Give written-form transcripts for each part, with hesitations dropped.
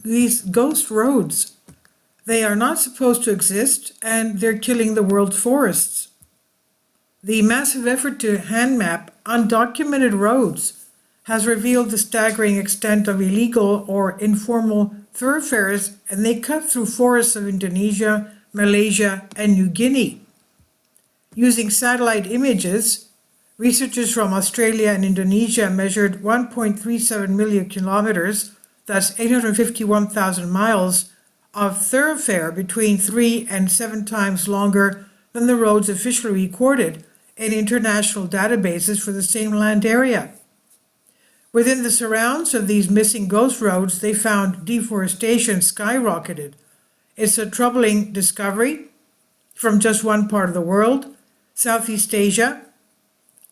these ghost roads. They are not supposed to exist, and they're killing the world's forests. The massive effort to hand map undocumented roads has revealed the staggering extent of illegal or informal thoroughfares, and they cut through forests of Indonesia, Malaysia, and New Guinea. Using satellite images, researchers from Australia and Indonesia measured 1.37 million kilometers, that's 851,000 miles, of thoroughfare between 3 and 7 times longer than the roads officially recorded in international databases for the same land area. Within the surrounds of these missing ghost roads, they found deforestation skyrocketed. It's a troubling discovery from just one part of the world, Southeast Asia,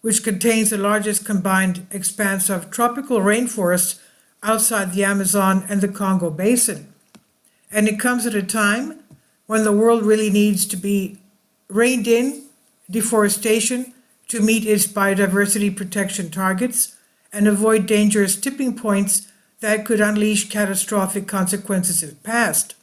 which contains the largest combined expanse of tropical rainforests outside the Amazon and the Congo Basin. And it comes at a time when the world really needs to be reined in deforestation to meet its biodiversity protection targets and avoid dangerous tipping points that could unleash catastrophic consequences if passed.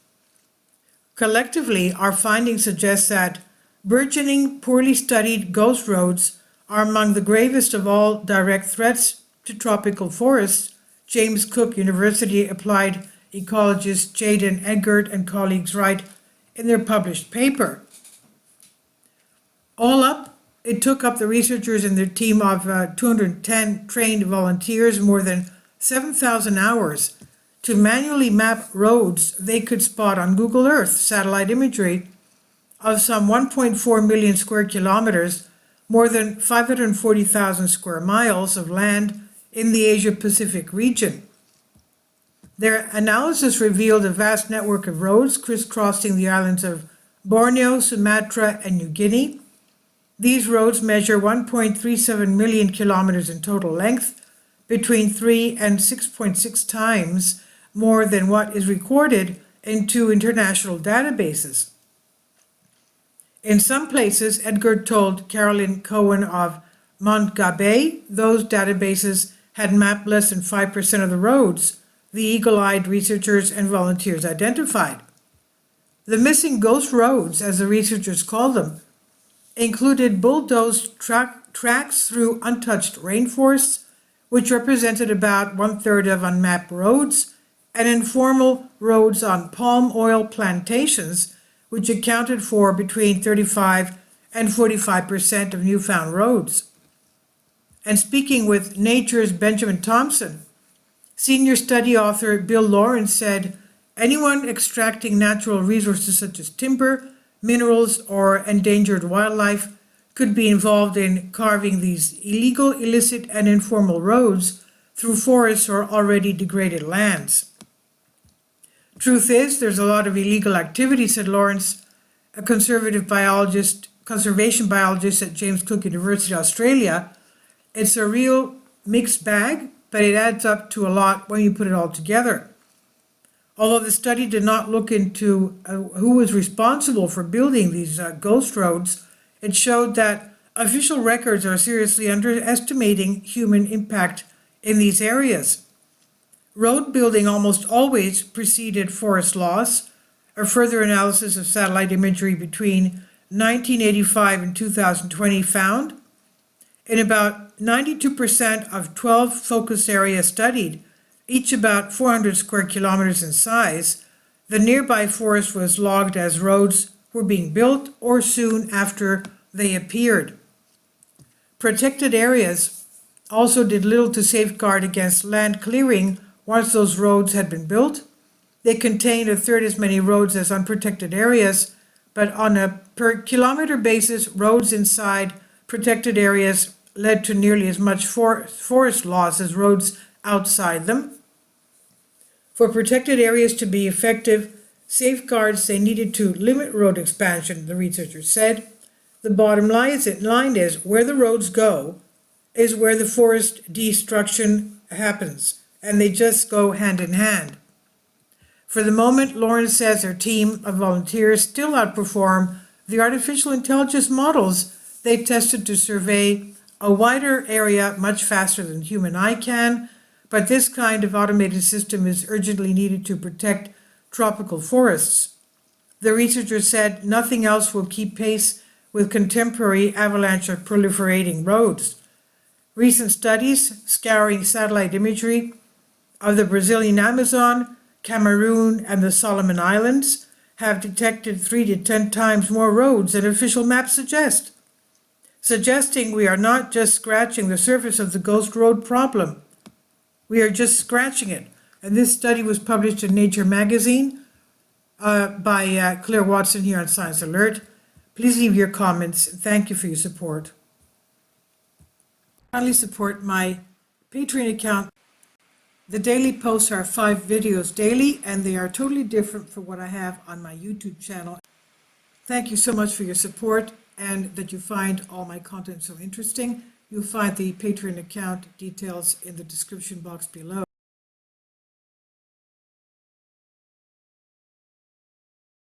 Collectively, our findings suggest that burgeoning, poorly studied ghost roads are among the gravest of all direct threats to tropical forests, James Cook University applied ecologist Jaden Eggert and colleagues write in their published paper. All up, it took up the researchers and their team of 210 trained volunteers more than 7,000 hours to manually map roads they could spot on Google Earth satellite imagery of some 1.4 million square kilometers, more than 540,000 square miles of land in the Asia-Pacific region. Their analysis revealed a vast network of roads crisscrossing the islands of Borneo, Sumatra, and New Guinea. These roads measure 1.37 million kilometers in total length, between 3 and 6.6 times more than what is recorded in 2 international databases. In some places, Edgar told Carolyn Cohen of Montgabé, those databases had mapped less than 5% of the roads the eagle-eyed researchers and volunteers identified. The missing ghost roads, as the researchers called them, included bulldozed tracks through untouched rainforests, which represented about 1/3 of unmapped roads, and informal roads on palm oil plantations, which accounted for between 35 and 45% of newfound roads. And speaking with Nature's Benjamin Thompson, senior study author Bill Lawrence said, anyone extracting natural resources such as timber, minerals, or endangered wildlife could be involved in carving these illegal, illicit, and informal roads through forests or already degraded lands. Truth is, there's a lot of illegal activity, said Lawrence, a conservation biologist at James Cook University, Australia. It's a real mixed bag, but it adds up to a lot when you put it all together. Although the study did not look into who was responsible for building these ghost roads, it showed that official records are seriously underestimating human impact in these areas. Road building almost always preceded forest loss. A further analysis of satellite imagery between 1985 and 2020 found in about 92% of 12 focus areas studied, each about 400 square kilometers in size, the nearby forest was logged as roads were being built or soon after they appeared. Protected areas also did little to safeguard against land clearing once those roads had been built. They contained 1/3 as many roads as unprotected areas, but on a per kilometer basis, roads inside protected areas led to nearly as much forest loss as roads outside them. For protected areas to be effective safeguards, they needed to limit road expansion, the researchers said. The bottom line is where the roads go is where the forest destruction happens, and they just go hand in hand. For the moment, Lawrence says her team of volunteers still outperform the artificial intelligence models they've tested to survey a wider area much faster than human eye can, but this kind of automated system is urgently needed to protect tropical forests. The researchers said nothing else will keep pace with contemporary avalanche or proliferating roads. Recent studies scouring satellite imagery of the Brazilian Amazon, Cameroon, and the Solomon Islands have detected 3 to 10 times more roads than official maps suggest, suggesting we are not just scratching the surface of the ghost road problem. We are just scratching it. And this study was published in Nature magazine by Claire Watson here on Science Alert. Please leave your comments. Thank you for your support. Kindly support my Patreon account. The daily posts are 5 videos daily, and they are totally different from what I have on my YouTube channel. Thank you so much for your support and that you find all my content so interesting. You'll find the Patreon account details in the description box below.